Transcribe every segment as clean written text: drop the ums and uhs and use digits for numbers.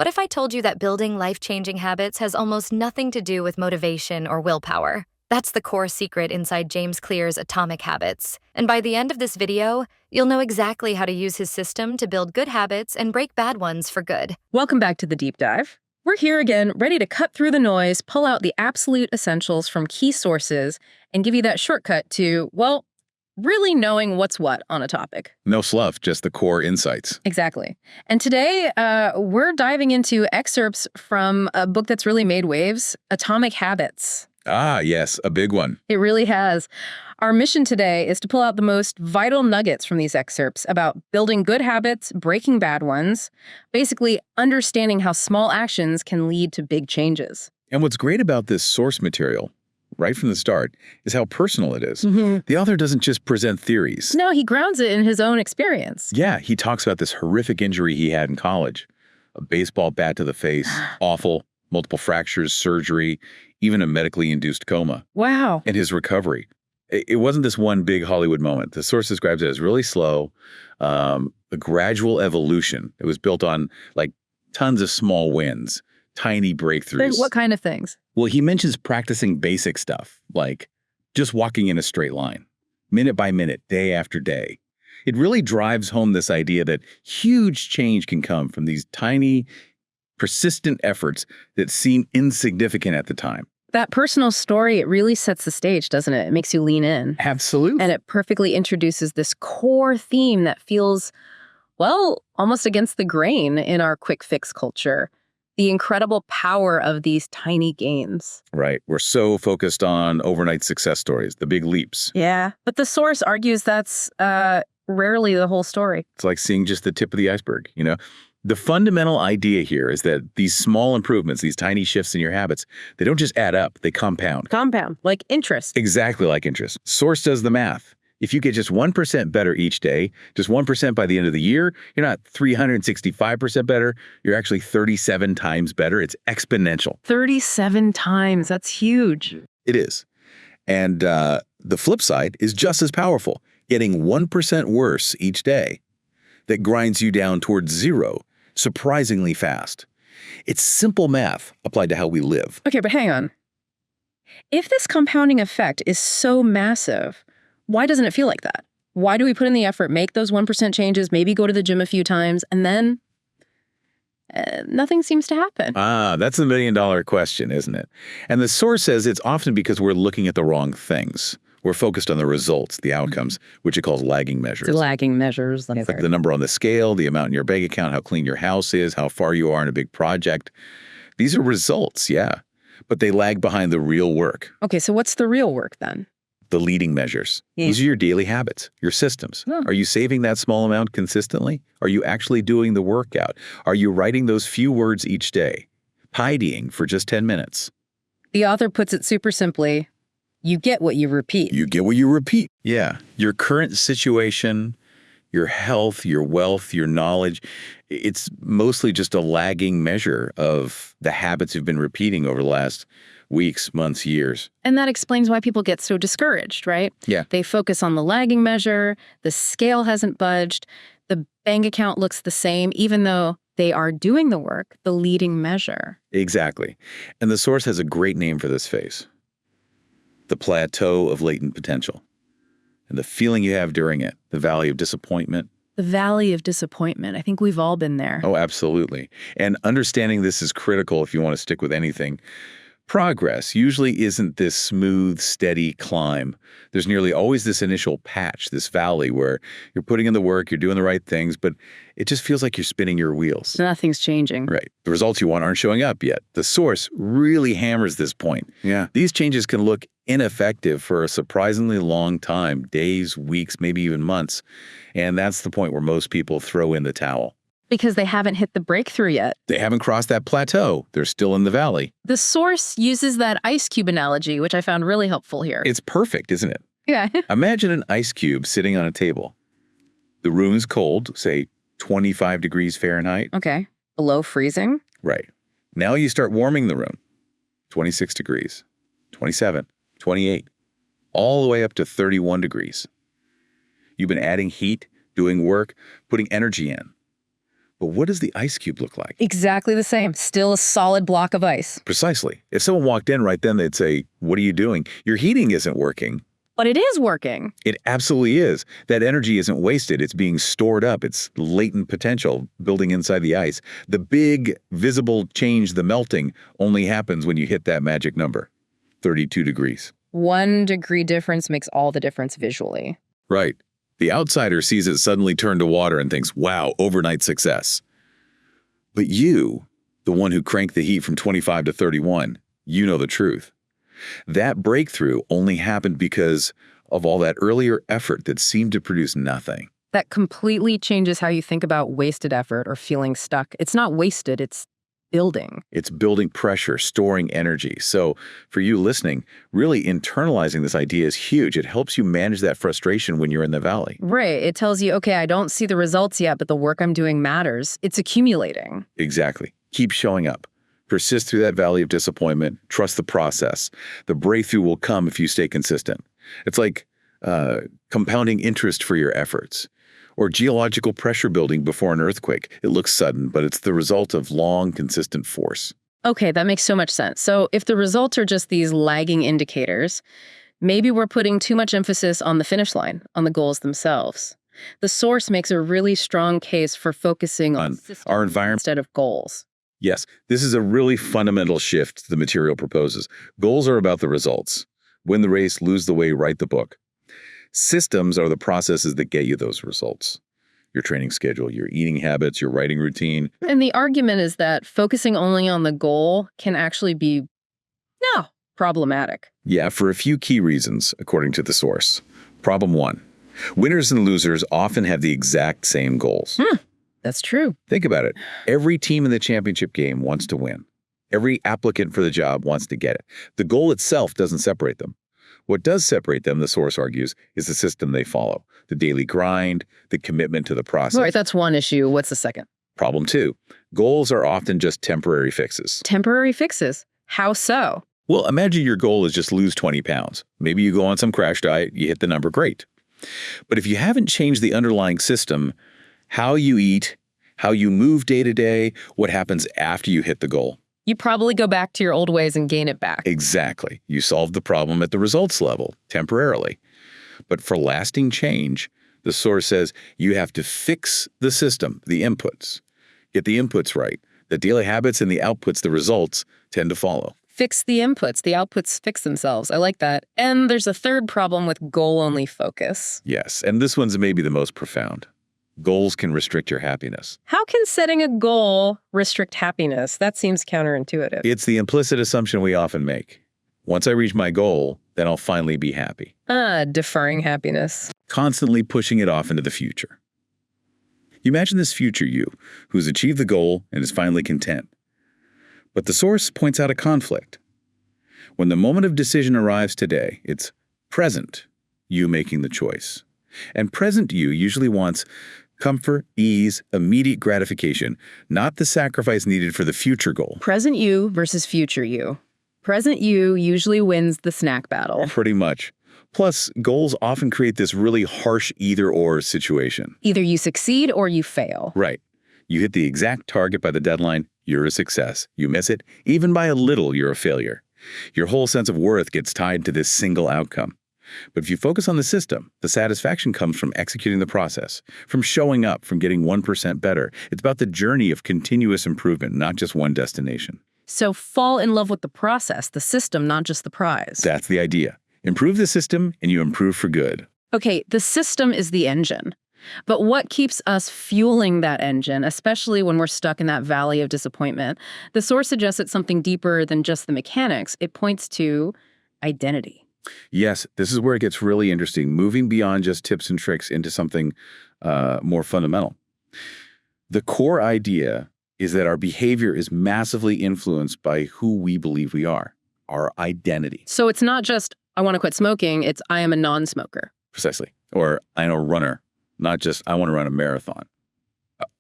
What if I told you that building life-changing habits has almost nothing to do with motivation or willpower? That's the core secret inside James Clear's Atomic Habits. And by the end of this video, you'll know exactly how to use his system to build good habits and break bad ones for good. Welcome back to the Deep Dive. We're here again, ready to cut through the noise, pull out the absolute essentials from key sources, and give you that shortcut to, well, really knowing what's what on a topic. No fluff, just the core insights. Exactly. And today, we're diving into excerpts from a book that's really made waves, Atomic Habits. Ah, yes, a big one. It really has. Our mission today is to pull out the most vital nuggets from these excerpts about building good habits, breaking bad ones, basically understanding how small actions can lead to big changes. And what's great about this source material, right from the start, is how personal it is. Mm-hmm. The author doesn't just present theories. No, he grounds it in his own experience. Yeah, he talks about this horrific injury he had in college. A baseball bat to the face, awful, multiple fractures, surgery, even a medically induced coma. Wow. And his recovery. It wasn't this one big Hollywood moment. The source describes it as really slow, a gradual evolution. It was built on like tons of small wins, tiny breakthroughs. What kind of things? Well, he mentions practicing basic stuff, like just walking in a straight line, minute by minute, day after day. It really drives home this idea that huge change can come from these tiny, persistent efforts that seem insignificant at the time. That personal story, it really sets the stage, doesn't it? It makes you lean in. Absolutely. And it perfectly introduces this core theme that feels, well, almost against the grain in our quick fix culture. The incredible power of these tiny gains. Right. We're so focused on overnight success stories, the big leaps. Yeah. But the source argues that's rarely the whole story. It's like seeing just the tip of the iceberg, you know? The fundamental idea here is that these small improvements, these tiny shifts in your habits, they don't just add up, they compound. Compound, like interest. Exactly like interest. Source does the math. If you get just 1% better each day, just 1% by the end of the year, you're not 365% better. You're actually 37 times better. It's exponential. 37 times. That's huge. It is. And the flip side is just as powerful. Getting 1% worse each day that grinds you down towards zero surprisingly fast. It's simple math applied to how we live. Okay, but hang on. If this compounding effect is so massive, why doesn't it feel like that? Why do we put in the effort, make those 1% changes, maybe go to the gym a few times, and then nothing seems to happen? Ah, that's the million-dollar question, isn't it? And the source says it's often because we're looking at the wrong things. We're focused on the results, the outcomes, which it calls lagging measures. The lagging measures. It's like the number on the scale, the amount in your bank account, how clean your house is, how far you are in a big project. These are results, yeah, but they lag behind the real work. Okay, so what's the real work then? The leading measures. Yeah. These are your daily habits, your systems. Oh. Are you saving that small amount consistently? Are you actually doing the workout? Are you writing those few words each day? Tidying for just 10 minutes. The author puts it super simply. You get what you repeat. You get what you repeat. Yeah. Your current situation, your health, your wealth, your knowledge, it's mostly just a lagging measure of the habits you've been repeating over the last weeks, months, years. And that explains why people get so discouraged, right? Yeah. They focus on the lagging measure, the scale hasn't budged, the bank account looks the same, even though they are doing the work, the leading measure. Exactly. And the source has a great name for this phase. The plateau of latent potential. And the feeling you have during it, the valley of disappointment. The valley of disappointment. I think we've all been there. Oh, absolutely. And understanding this is critical if you want to stick with anything. Progress usually isn't this smooth, steady climb. There's nearly always this initial patch, this valley where you're putting in the work, you're doing the right things, but it just feels like you're spinning your wheels. Nothing's changing. Right. The results you want aren't showing up yet. The source really hammers this point. Yeah. These changes can look ineffective for a surprisingly long time, days, weeks, maybe even months. And that's the point where most people throw in the towel. Because they haven't hit the breakthrough yet. They haven't crossed that plateau. They're still in the valley. The source uses that ice cube analogy, which I found really helpful here. It's perfect, isn't it? Yeah. Imagine an ice cube sitting on a table. The room is cold, say 25 degrees Fahrenheit. Okay. Below freezing? Right. Now you start warming the room. 26 degrees, 27, 28, all the way up to 31 degrees. You've been adding heat, doing work, putting energy in. But what does the ice cube look like? Exactly the same. Still a solid block of ice. Precisely. If someone walked in right then, they'd say, "What are you doing? Your heating isn't working." But it is working. It absolutely is. That energy isn't wasted. It's being stored up. It's latent potential building inside the ice. The big, visible change, the melting, only happens when you hit that magic number, 32 degrees. 1 degree difference makes all the difference visually. Right. The outsider sees it suddenly turn to water and thinks, wow, overnight success. But you, the one who cranked the heat from 25 to 31, you know the truth. That breakthrough only happened because of all that earlier effort that seemed to produce nothing. That completely changes how you think about wasted effort or feeling stuck. It's not wasted, it's building. It's building pressure, storing energy. So for you listening, really internalizing this idea is huge. It helps you manage that frustration when you're in the valley. Right. It tells you, okay, I don't see the results yet, but the work I'm doing matters. It's accumulating. Exactly. Keep showing up. Persist through that valley of disappointment. Trust the process. The breakthrough will come if you stay consistent. It's like compounding interest for your efforts, or geological pressure building before an earthquake. It looks sudden, but it's the result of long, consistent force. Okay, that makes so much sense. So if the results are just these lagging indicators, maybe we're putting too much emphasis on the finish line, on the goals themselves. The source makes a really strong case for focusing on our environment instead of goals. Yes, this is a really fundamental shift the material proposes. Goals are about the results. Win the race, lose the way, write the book. Systems are the processes that get you those results. Your training schedule, your eating habits, your writing routine. And the argument is that focusing only on the goal can actually be, problematic. Yeah, for a few key reasons, according to the source. Problem 1, winners and losers often have the exact same goals. That's true. Think about it. Every team in the championship game wants to win. Every applicant for the job wants to get it. The goal itself doesn't separate them. What does separate them, the source argues, is the system they follow, the daily grind, the commitment to the process. All right, that's one issue. What's the second? Problem 2, goals are often just temporary fixes. Temporary fixes. How so? Well, imagine your goal is just lose 20 pounds. Maybe you go on some crash diet, you hit the number, great. But if you haven't changed the underlying system, how you eat, how you move day to day, what happens after you hit the goal? You probably go back to your old ways and gain it back. Exactly. You solved the problem at the results level, temporarily. But for lasting change, the source says you have to fix the system, the inputs. Get the inputs right. The daily habits and the outputs, the results, tend to follow. Fix the inputs. The outputs fix themselves. I like that. And there's a third problem with goal-only focus. Yes, and this one's maybe the most profound. Goals can restrict your happiness. How can setting a goal restrict happiness? That seems counterintuitive. It's the implicit assumption we often make. Once I reach my goal, then I'll finally be happy. Deferring happiness. Constantly pushing it off into the future. You imagine this future you, who's achieved the goal and is finally content. But the source points out a conflict. When the moment of decision arrives today, it's present you making the choice. And present you usually wants comfort, ease, immediate gratification, not the sacrifice needed for the future goal. Present you versus future you. Present you usually wins the snack battle. Pretty much. Plus, goals often create this really harsh either-or situation. Either you succeed or you fail. Right. You hit the exact target by the deadline, you're a success. You miss it, even by a little, you're a failure. Your whole sense of worth gets tied to this single outcome. But if you focus on the system, the satisfaction comes from executing the process, from showing up, from getting 1% better. It's about the journey of continuous improvement, not just one destination. So fall in love with the process, the system, not just the prize. That's the idea. Improve the system, and you improve for good. Okay, the system is the engine. But what keeps us fueling that engine, especially when we're stuck in that valley of disappointment? The source suggests it's something deeper than just the mechanics. It points to identity. Yes, this is where it gets really interesting, moving beyond just tips and tricks into something more fundamental. The core idea is that our behavior is massively influenced by who we believe we are, our identity. So it's not just, I want to quit smoking, it's I am a non-smoker. Precisely. Or I'm a runner, not just I want to run a marathon.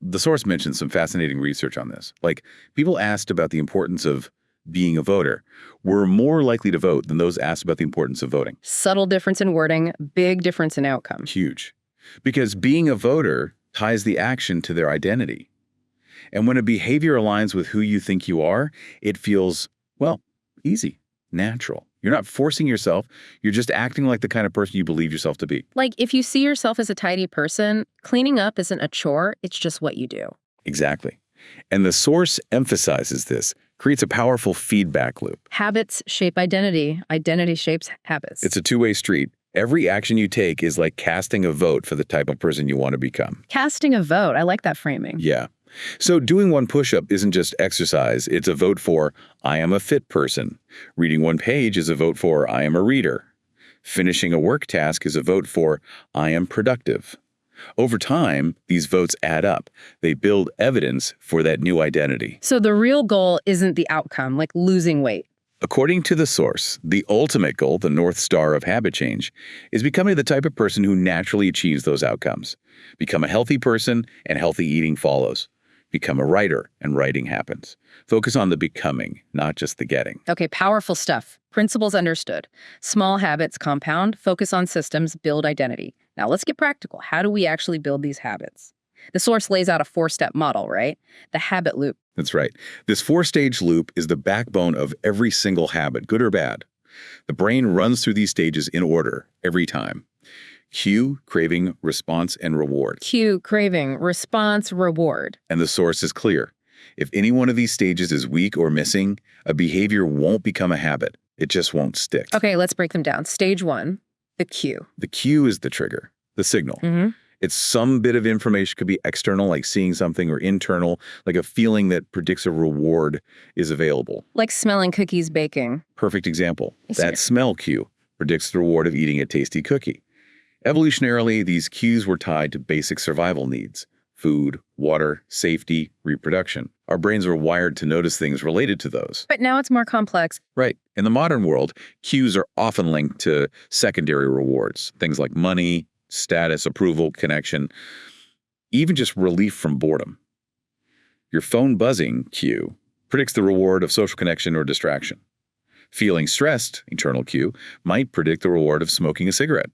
The source mentions some fascinating research on this. Like, people asked about the importance of being a voter were more likely to vote than those asked about the importance of voting. Subtle difference in wording, big difference in outcome. Huge. Because being a voter ties the action to their identity. And when a behavior aligns with who you think you are, it feels, well, easy, natural. You're not forcing yourself. You're just acting like the kind of person you believe yourself to be. Like, if you see yourself as a tidy person, cleaning up isn't a chore, it's just what you do. Exactly. And the source emphasizes this, creates a powerful feedback loop. Habits shape identity. Identity shapes habits. It's a two-way street. Every action you take is like casting a vote for the type of person you want to become. Casting a vote. I like that framing. Yeah. So doing one push-up isn't just exercise. It's a vote for, I am a fit person. Reading one page is a vote for, I am a reader. Finishing a work task is a vote for, I am productive. Over time, these votes add up. They build evidence for that new identity. So the real goal isn't the outcome, like losing weight. According to the source, the ultimate goal, the North Star of habit change, is becoming the type of person who naturally achieves those outcomes. Become a healthy person, and healthy eating follows. Become a writer, and writing happens. Focus on the becoming, not just the getting. Okay, powerful stuff. Principles understood. Small habits compound, focus on systems, build identity. Now let's get practical. How do we actually build these habits? The source lays out a 4-step model, right? The habit loop. That's right. This 4-stage loop is the backbone of every single habit, good or bad. The brain runs through these stages in order every time. Cue, craving, response, and reward. Cue, craving, response, reward. And the source is clear. If any one of these stages is weak or missing, a behavior won't become a habit. It just won't stick. Okay, let's break them down. Stage 1, the cue. The cue is the trigger, the signal. It's some bit of information, could be external, like seeing something, or internal, like a feeling that predicts a reward is available. Like smelling cookies baking. Perfect example. Yes, That sir. smell cue predicts the reward of eating a tasty cookie. Evolutionarily, these cues were tied to basic survival needs: food, water, safety, reproduction. Our brains were wired to notice things related to those. But now it's more complex. Right. In the modern world, cues are often linked to secondary rewards, things like money, status, approval, connection, even just relief from boredom. Your phone buzzing cue predicts the reward of social connection or distraction. Feeling stressed, internal cue, might predict the reward of smoking a cigarette.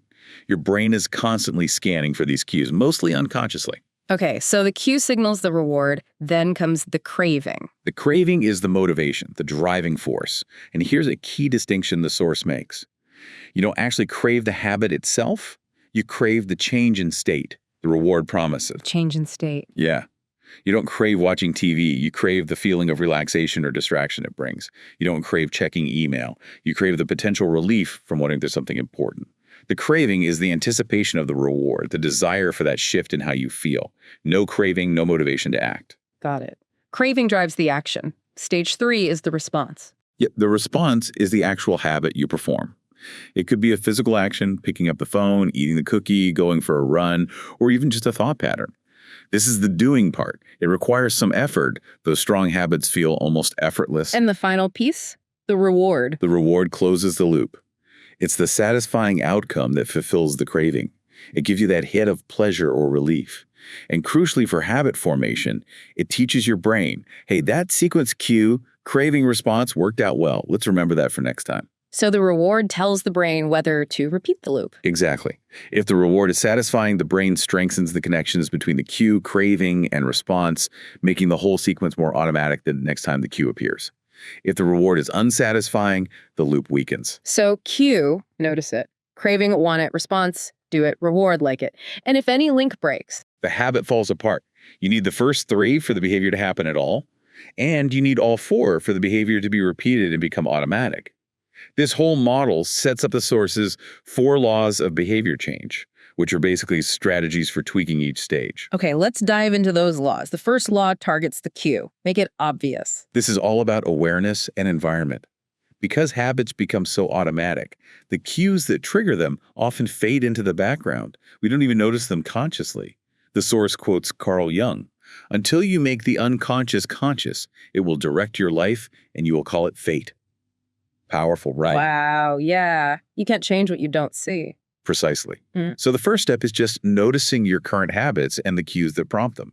Your brain is constantly scanning for these cues, mostly unconsciously. Okay, so the cue signals the reward, then comes the craving. The craving is the motivation, the driving force. And here's a key distinction the source makes. You don't actually crave the habit itself. You crave the change in state, the reward promises. Change in state. Yeah. You don't crave watching TV. You crave the feeling of relaxation or distraction it brings. You don't crave checking email. You crave the potential relief from wanting there's something important. The craving is the anticipation of the reward, the desire for that shift in how you feel. No craving, no motivation to act. Got it. Craving drives the action. Stage 3 is the response. Yet the response is the actual habit you perform. It could be a physical action, picking up the phone, eating the cookie, going for a run, or even just a thought pattern. This is the doing part. It requires some effort. Those strong habits feel almost effortless. And the final piece, the reward. The reward closes the loop. It's the satisfying outcome that fulfills the craving. It gives you that hit of pleasure or relief. And crucially for habit formation, it teaches your brain, hey, that sequence cue, craving response worked out well. Let's remember that for next time. So the reward tells the brain whether to repeat the loop. Exactly. If the reward is satisfying, the brain strengthens the connections between the cue, craving, and response, making the whole sequence more automatic the next time the cue appears. If the reward is unsatisfying, the loop weakens. So cue, notice it. Craving, want it, response, do it, reward, like it. And if any link breaks, The habit falls apart. You need the first 3 for the behavior to happen at all, and you need all 4 for the behavior to be repeated and become automatic. This whole model sets up the source's 4 laws of behavior change, which are basically strategies for tweaking each stage. okay, let's dive into those laws. The first law targets the cue. Make it obvious. This is all about awareness and environment. Because habits become so automatic, the cues that trigger them often fade into the background. We don't even notice them consciously. The source quotes Carl Jung, "Until you make the unconscious conscious, it will direct your life and you will call it fate." Powerful, right? Wow, yeah. You can't change what you don't see. Precisely. Mm. So the first step is just noticing your current habits and the cues that prompt them.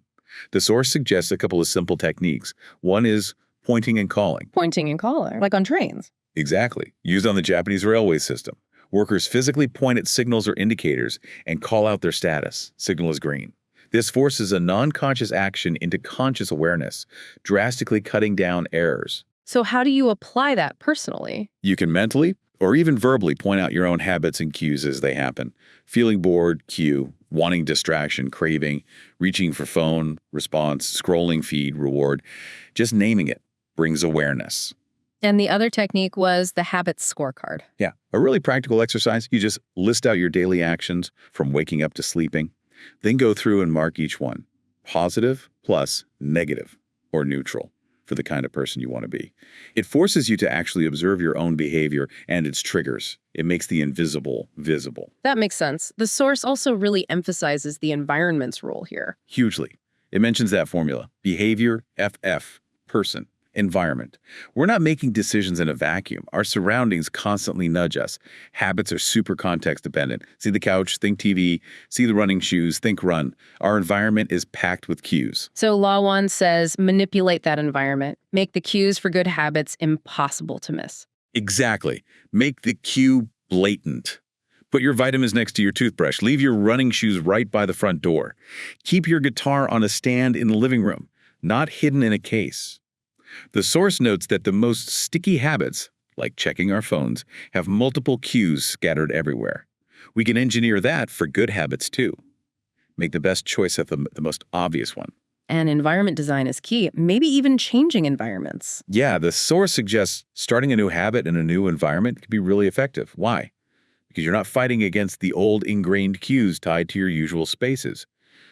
The source suggests a couple of simple techniques. One is pointing and calling. Pointing and calling, like on trains. Exactly. Used on the Japanese railway system. Workers physically point at signals or indicators and call out their status. Signal is green. This forces a non-conscious action into conscious awareness, drastically cutting down errors. So how do you apply that personally? You can mentally or even verbally point out your own habits and cues as they happen. Feeling bored, cue. Wanting distraction, craving. Reaching for phone, response. Scrolling feed, reward. Just naming it brings awareness. And the other technique was the habits scorecard. Yeah, a really practical exercise. You just list out your daily actions from waking up to sleeping. Then go through and mark each one. Positive plus negative or neutral for the kind of person you want to be. It forces you to actually observe your own behavior and its triggers. It makes the invisible visible. That makes sense. The source also really emphasizes the environment's role here. Hugely. It mentions that formula. Behavior, FF, person, environment. We're not making decisions in a vacuum. Our surroundings constantly nudge us. Habits are super context dependent. See the couch, think TV. See the running shoes, think run. Our environment is packed with cues. So Law 1 says manipulate that environment. Make the cues for good habits impossible to miss. Exactly. Make the cue blatant. Put your vitamins next to your toothbrush. Leave your running shoes right by the front door. Keep your guitar on a stand in the living room, not hidden in a case. The source notes that the most sticky habits, like checking our phones, have multiple cues scattered everywhere. We can engineer that for good habits too. Make the best choice of the most obvious one. And environment design is key, maybe even changing environments. Yeah, the source suggests starting a new habit in a new environment can be really effective. Why? Because you're not fighting against the old ingrained cues tied to your usual spaces.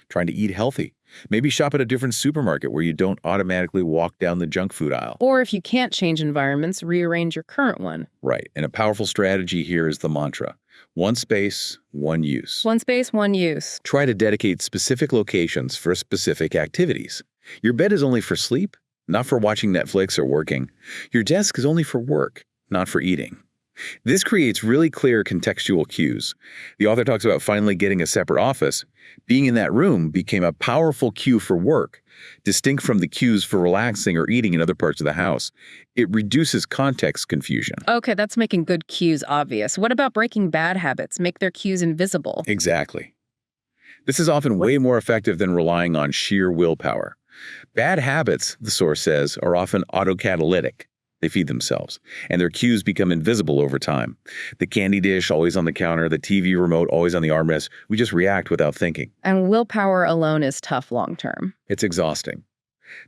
Trying to eat healthy. Maybe shop at a different supermarket where you don't automatically walk down the junk food aisle. Or if you can't change environments, rearrange your current one. Right. And a powerful strategy here is the mantra. One space, one use. One space, one use. Try to dedicate specific locations for specific activities. Your bed is only for sleep, not for watching Netflix or working. Your desk is only for work, not for eating. This creates really clear contextual cues. The author talks about finally getting a separate office. Being in that room became a powerful cue for work, distinct from the cues for relaxing or eating in other parts of the house. It reduces context confusion. Okay, that's making good cues obvious. What about breaking bad habits? Make their cues invisible. Exactly. This is often way more effective than relying on sheer willpower. Bad habits, the source says, are often autocatalytic. They feed themselves, and their cues become invisible over time. The candy dish always on the counter, the TV remote always on the armrest. We just react without thinking. And willpower alone is tough long term. It's exhausting.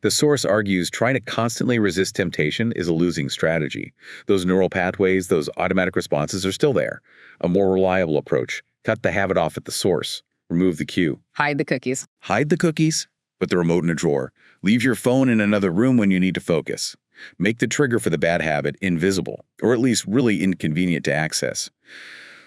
The source argues trying to constantly resist temptation is a losing strategy. Those neural pathways, those automatic responses are still there. A more reliable approach. Cut the habit off at the source. Remove the cue. Hide the cookies. Hide the cookies. Put the remote in a drawer. Leave your phone in another room when you need to focus. Make the trigger for the bad habit invisible, or at least really inconvenient to access.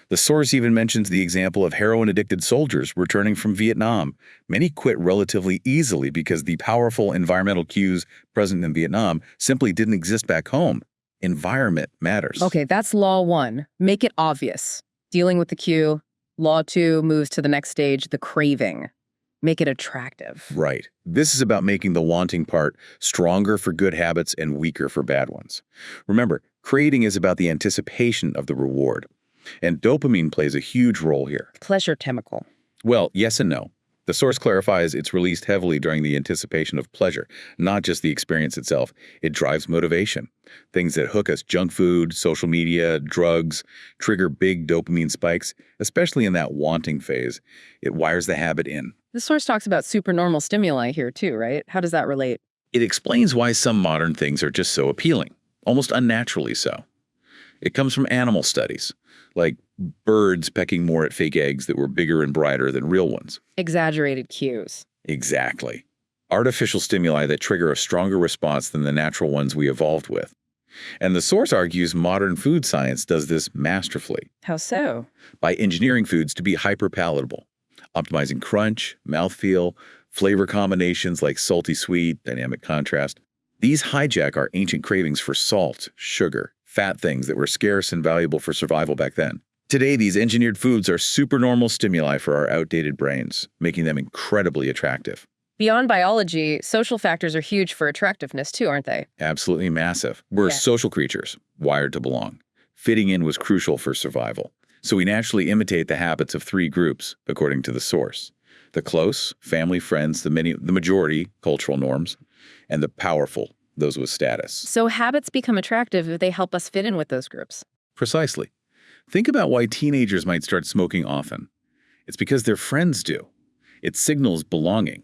The source even mentions the example of heroin-addicted soldiers returning from Vietnam. Many quit relatively easily because the powerful environmental cues present in Vietnam simply didn't exist back home. Environment matters. Okay, that's Law 1. Make it obvious. Dealing with the cue. Law 2 moves to the next stage, the craving. Make it attractive. Right. This is about making the wanting part stronger for good habits and weaker for bad ones. Remember, creating is about the anticipation of the reward. And dopamine plays a huge role here. Pleasure chemical. Well, yes and no. The source clarifies it's released heavily during the anticipation of pleasure, not just the experience itself. It drives motivation. Things that hook us, junk food, social media, drugs, trigger big dopamine spikes, especially in that wanting phase. It wires the habit in. The source talks about supernormal stimuli here too, right? How does that relate? It explains why some modern things are just so appealing, almost unnaturally so. It comes from animal studies, like birds pecking more at fake eggs that were bigger and brighter than real ones. Exaggerated cues. Exactly. Artificial stimuli that trigger a stronger response than the natural ones we evolved with. And the source argues modern food science does this masterfully. How so? By engineering foods to be hyper-palatable, optimizing crunch, mouthfeel, flavor combinations like salty-sweet, dynamic contrast. These hijack our ancient cravings for salt, sugar, fat things that were scarce and valuable for survival back then. Today, these engineered foods are supernormal stimuli for our outdated brains, making them incredibly attractive. Beyond biology, social factors are huge for attractiveness too, aren't they? Absolutely massive. We're social creatures, wired to belong. Fitting in was crucial for survival. So we naturally imitate the habits of three groups, according to the source. The close, family, friends, the majority, cultural norms, and the powerful, those with status. So habits become attractive if they help us fit in with those groups. Precisely. Think about why teenagers might start smoking often. It's because their friends do. It signals belonging.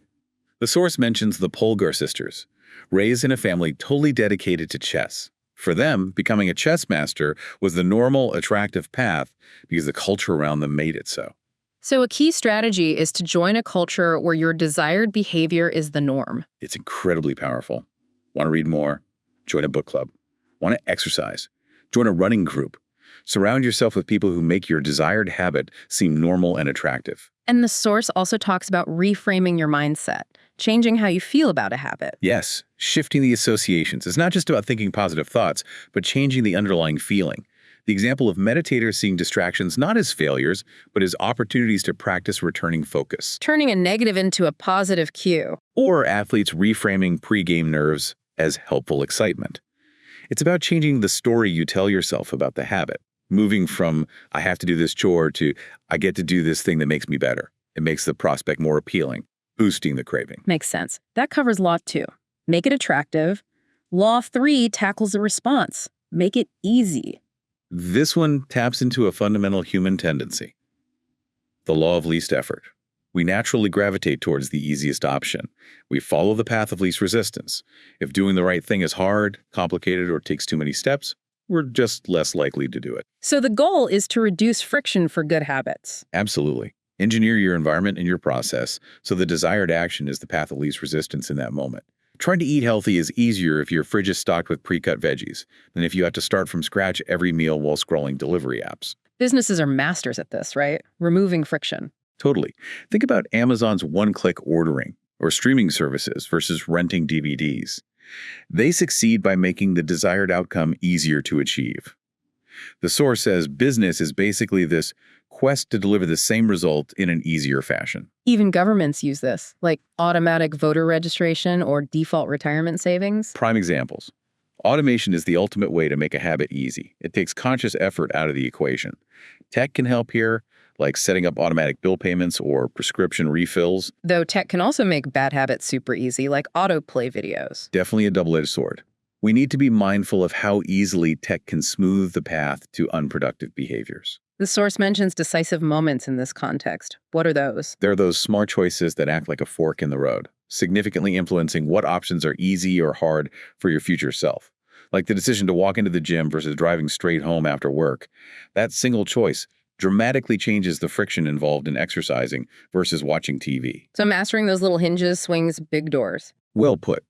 The source mentions the Polgar sisters, raised in a family totally dedicated to chess. For them, becoming a chess master was the normal, attractive path because the culture around them made it so. So a key strategy is to join a culture where your desired behavior is the norm. It's incredibly powerful. Want to read more? Join a book club. Want to exercise? Join a running group. Surround yourself with people who make your desired habit seem normal and attractive. And the source also talks about reframing your mindset, changing how you feel about a habit. Yes, shifting the associations. It's not just about thinking positive thoughts, but changing the underlying feeling. The example of meditators seeing distractions not as failures, but as opportunities to practice returning focus. Turning a negative into a positive cue. Or athletes reframing pre-game nerves as helpful excitement. It's about changing the story you tell yourself about the habit, moving from I have to do this chore to I get to do this thing that makes me better. It makes the prospect more appealing, boosting the craving. Makes sense. That covers Law 2. Make it attractive. Law 3 tackles the response. Make it easy. This one taps into a fundamental human tendency, the law of least effort. We naturally gravitate towards the easiest option. We follow the path of least resistance. If doing the right thing is hard, complicated, or takes too many steps, we're just less likely to do it. So the goal is to reduce friction for good habits. Absolutely. Engineer your environment and your process so the desired action is the path of least resistance in that moment. Trying to eat healthy is easier if your fridge is stocked with pre-cut veggies than if you have to start from scratch every meal while scrolling delivery apps. Businesses are masters at this, right? Removing friction. Totally. Think about Amazon's one-click ordering or streaming services versus renting DVDs. They succeed by making the desired outcome easier to achieve. The source says business is basically this quest to deliver the same result in an easier fashion. Even governments use this, like automatic voter registration or default retirement savings. Prime examples. Automation is the ultimate way to make a habit easy. It takes conscious effort out of the equation. Tech can help here, like setting up automatic bill payments or prescription refills. Though tech can also make bad habits super easy, like autoplay videos. Definitely a double-edged sword. We need to be mindful of how easily tech can smooth the path to unproductive behaviors. The source mentions decisive moments in this context. What are those? They're those smart choices that act like a fork in the road, significantly influencing what options are easy or hard for your future self. Like the decision to walk into the gym versus driving straight home after work. That single choice dramatically changes the friction involved in exercising versus watching TV. So mastering those little hinges swings big doors. Well put.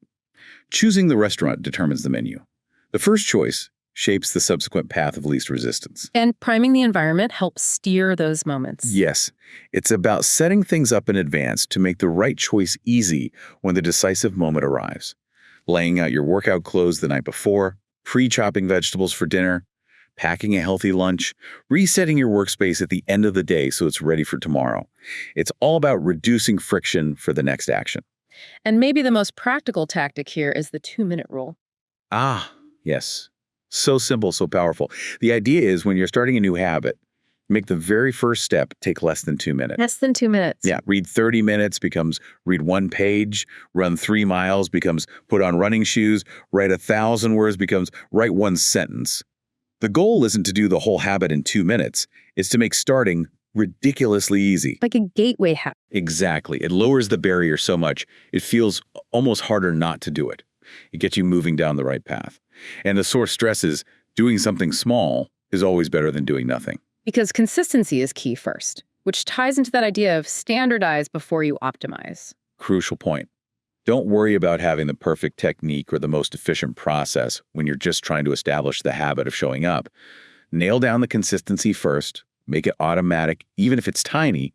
Choosing the restaurant determines the menu. The first choice shapes the subsequent path of least resistance. And priming the environment helps steer those moments. Yes, it's about setting things up in advance to make the right choice easy when the decisive moment arrives. Laying out your workout clothes the night before, pre-chopping vegetables for dinner, packing a healthy lunch, resetting your workspace at the end of the day so it's ready for tomorrow. It's all about reducing friction for the next action. And maybe the most practical tactic here is the 2-minute rule. Ah, yes. So simple, so powerful. The idea is when you're starting a new habit, make the very first step take less than 2 minutes. Less than 2 minutes. Yeah, read 30 minutes becomes read 1 page, run 3 miles becomes put on running shoes, write 1,000 words becomes write 1 sentence. The goal isn't to do the whole habit in 2 minutes. It's to make starting ridiculously easy. Like a gateway habit. Exactly. It lowers the barrier so much, it feels almost harder not to do it. It gets you moving down the right path. And the source stresses doing something small is always better than doing nothing. Because consistency is key first, which ties into that idea of standardize before you optimize. Crucial point. Don't worry about having the perfect technique or the most efficient process when you're just trying to establish the habit of showing up. Nail down the consistency first, make it automatic, even if it's tiny,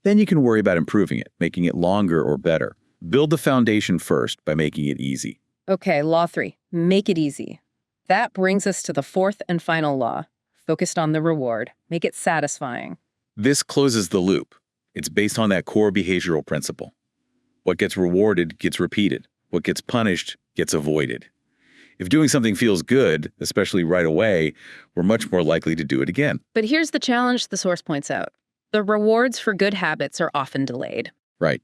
then you can worry about improving it, making it longer or better. Build the foundation first by making it easy. Okay, law 3, make it easy. That brings us to the 4th and final law, focused on the reward. Make it satisfying. This closes the loop. It's based on that core behavioral principle. What gets rewarded gets repeated. What gets punished gets avoided. If doing something feels good, especially right away, we're much more likely to do it again. But here's the challenge the source points out. The rewards for good habits are often delayed. Right.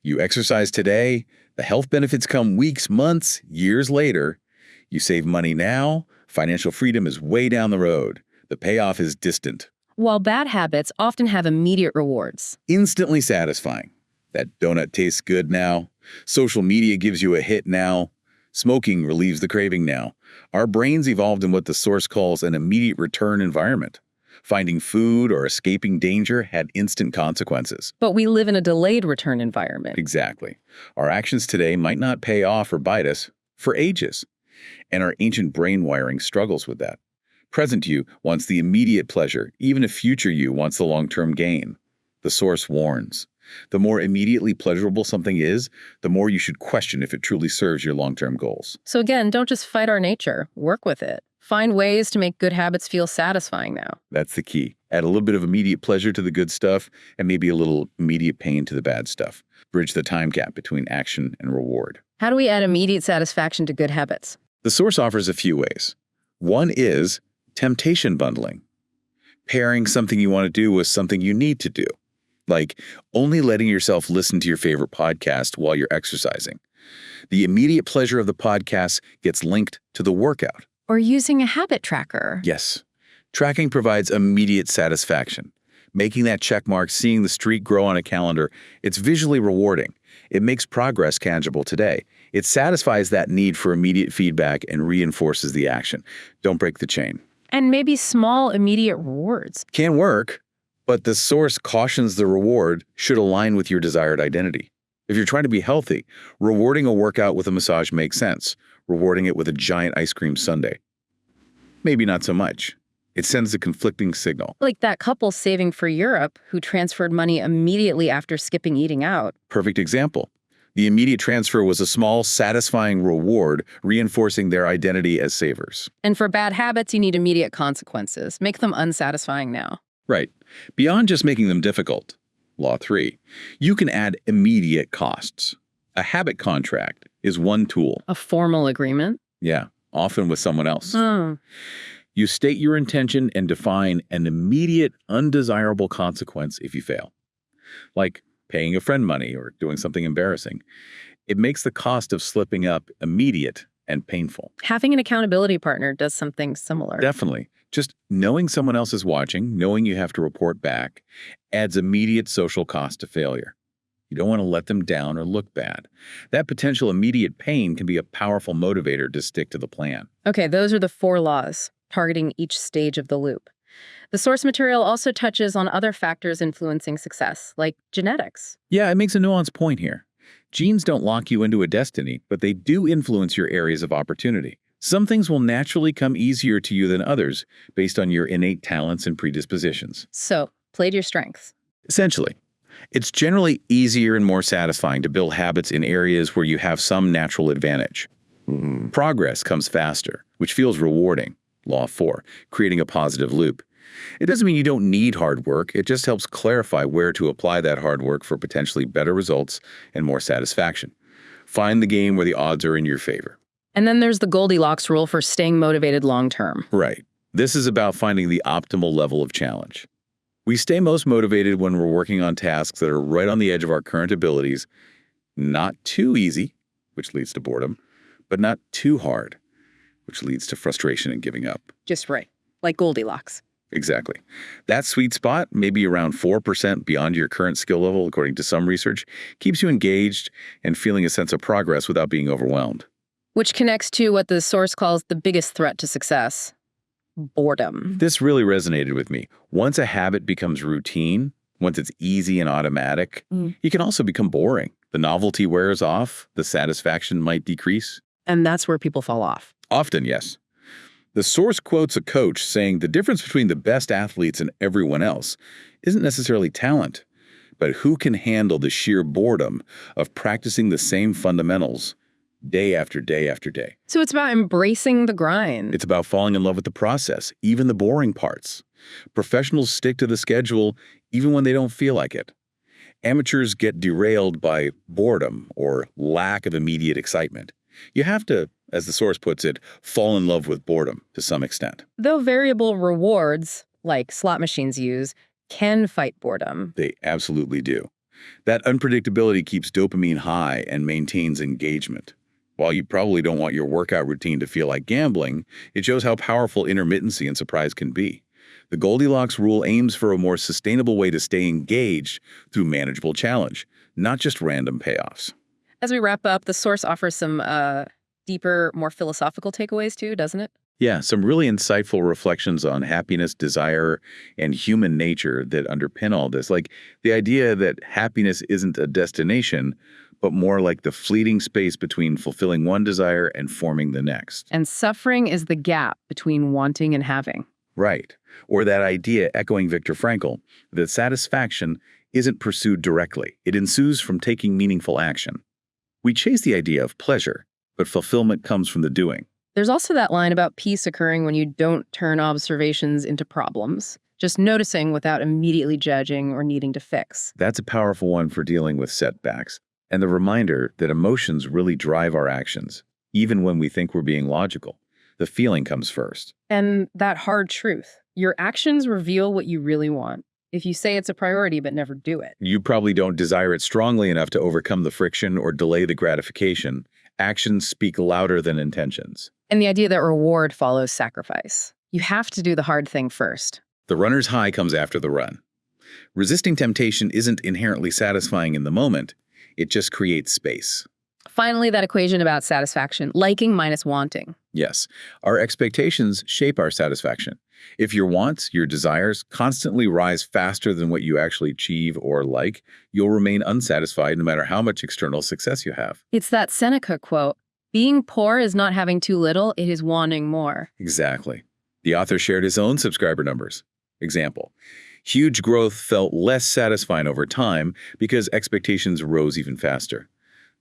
You exercise today, the health benefits come weeks, months, years later. You save money now, financial freedom is way down the road. The payoff is distant. While bad habits often have immediate rewards. Instantly satisfying. That donut tastes good now. Social media gives you a hit now. Smoking relieves the craving now. Our brains evolved in what the source calls an immediate return environment. Finding food or escaping danger had instant consequences. But we live in a delayed return environment. Exactly. Our actions today might not pay off or bite us for ages. And our ancient brain wiring struggles with that. Present you wants the immediate pleasure, even if future you wants the long-term gain. The source warns. The more immediately pleasurable something is, the more you should question if it truly serves your long-term goals. So again, don't just fight our nature. Work with it. Find ways to make good habits feel satisfying now. That's the key. Add a little bit of immediate pleasure to the good stuff and maybe a little immediate pain to the bad stuff. Bridge the time gap between action and reward. How do we add immediate satisfaction to good habits? The source offers a few ways. One is temptation bundling. Pairing something you want to do with something you need to do. Like only letting yourself listen to your favorite podcast while you're exercising. The immediate pleasure of the podcast gets linked to the workout. Or using a habit tracker. Yes. Tracking provides immediate satisfaction. Making that check mark, seeing the streak grow on a calendar, it's visually rewarding. It makes progress tangible today. It satisfies that need for immediate feedback and reinforces the action. Don't break the chain. And maybe small, immediate rewards. Can work, but the source cautions the reward should align with your desired identity. If you're trying to be healthy, rewarding a workout with a massage makes sense. Rewarding it with a giant ice cream sundae, maybe not so much. It sends a conflicting signal. Like that couple saving for Europe who transferred money immediately after skipping eating out. Perfect example. The immediate transfer was a small, satisfying reward, reinforcing their identity as savers. And for bad habits, you need immediate consequences. Make them unsatisfying now. Right. Beyond just making them difficult, Law 3, you can add immediate costs. A habit contract is one tool. A formal agreement? Yeah, often with someone else. Oh. You state your intention and define an immediate, undesirable consequence if you fail. Like paying a friend money or doing something embarrassing. It makes the cost of slipping up immediate and painful. Having an accountability partner does something similar. Definitely. Just knowing someone else is watching, knowing you have to report back, adds immediate social cost to failure. You don't want to let them down or look bad. That potential immediate pain can be a powerful motivator to stick to the plan. Okay, those are the 4 laws, targeting each stage of the loop. The source material also touches on other factors influencing success, like genetics. Yeah, it makes a nuanced point here. Genes don't lock you into a destiny, but they do influence your areas of opportunity. Some things will naturally come easier to you than others based on your innate talents and predispositions. So, play to your strengths. Essentially, it's generally easier and more satisfying to build habits in areas where you have some natural advantage. Progress comes faster, which feels rewarding. Law 4, creating a positive loop. It doesn't mean you don't need hard work. It just helps clarify where to apply that hard work for potentially better results and more satisfaction. Find the game where the odds are in your favor. And then there's the Goldilocks rule for staying motivated long term. Right. This is about finding the optimal level of challenge. We stay most motivated when we're working on tasks that are right on the edge of our current abilities, not too easy, which leads to boredom, but not too hard, which leads to frustration and giving up. Just right. Like Goldilocks. Exactly. That sweet spot, maybe around 4% beyond your current skill level, according to some research, keeps you engaged and feeling a sense of progress without being overwhelmed. Which connects to what the source calls the biggest threat to success: boredom. This really resonated with me. Once a habit becomes routine, once it's easy and automatic, it can also become boring. The novelty wears off, the satisfaction might decrease. And that's where people fall off. Often, yes. The source quotes a coach saying the difference between the best athletes and everyone else isn't necessarily talent, but who can handle the sheer boredom of practicing the same fundamentals day after day after day. So it's about embracing the grind. It's about falling in love with the process, even the boring parts. Professionals stick to the schedule even when they don't feel like it. Amateurs get derailed by boredom or lack of immediate excitement. You have to, as the source puts it, fall in love with boredom to some extent. Though variable rewards, like slot machines use, can fight boredom. They absolutely do. That unpredictability keeps dopamine high and maintains engagement. While you probably don't want your workout routine to feel like gambling, it shows how powerful intermittency and surprise can be. The Goldilocks rule aims for a more sustainable way to stay engaged through manageable challenge, not just random payoffs. As we wrap up, the source offers some deeper, more philosophical takeaways too, doesn't it? Yeah, some really insightful reflections on happiness, desire, and human nature that underpin all this. Like the idea that happiness isn't a destination, but more like the fleeting space between fulfilling one desire and forming the next. And suffering is the gap between wanting and having. Right. Or that idea, echoing Viktor Frankl, that satisfaction isn't pursued directly. It ensues from taking meaningful action. We chase the idea of pleasure, but fulfillment comes from the doing. There's also that line about peace occurring when you don't turn observations into problems, just noticing without immediately judging or needing to fix. That's a powerful one for dealing with setbacks, and the reminder that emotions really drive our actions, even when we think we're being logical. The feeling comes first. And that hard truth, your actions reveal what you really want. If you say it's a priority but never do it. You probably don't desire it strongly enough to overcome the friction or delay the gratification. Actions speak louder than intentions. And the idea that reward follows sacrifice. You have to do the hard thing first. The runner's high comes after the run. Resisting temptation isn't inherently satisfying in the moment. It just creates space. Finally, that equation about satisfaction, liking minus wanting. Yes, our expectations shape our satisfaction. If your wants, your desires, constantly rise faster than what you actually achieve or like, you'll remain unsatisfied no matter how much external success you have. It's that Seneca quote, being poor is not having too little, it is wanting more. Exactly. The author shared his own subscriber numbers. Example, huge growth felt less satisfying over time because expectations rose even faster.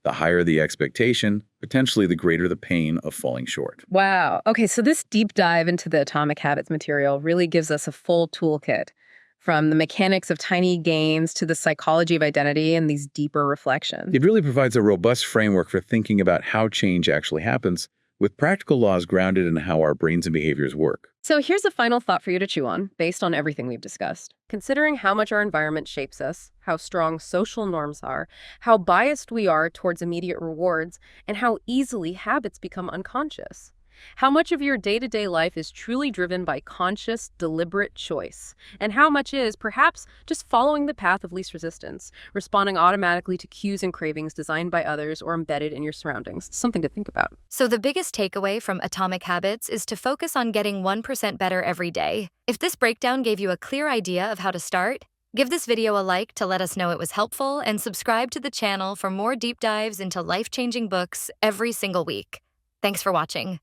The higher the expectation, potentially the greater the pain of falling short. Wow. Okay, so this deep dive into the Atomic Habits material really gives us a full toolkit, from the mechanics of tiny gains to the psychology of identity and these deeper reflections. It really provides a robust framework for thinking about how change actually happens, with practical laws grounded in how our brains and behaviors work. So here's a final thought for you to chew on, based on everything we've discussed. Considering how much our environment shapes us, how strong social norms are, how biased we are towards immediate rewards, and how easily habits become unconscious. How much of your day-to-day life is truly driven by conscious, deliberate choice, and how much is, perhaps, just following the path of least resistance, responding automatically to cues and cravings designed by others or embedded in your surroundings. Something to think about. So the biggest takeaway from Atomic Habits is to focus on getting 1% better every day. If this breakdown gave you a clear idea of how to start, give this video a like to let us know it was helpful, and subscribe to the channel for more deep dives into life-changing books every single week. Thanks for watching.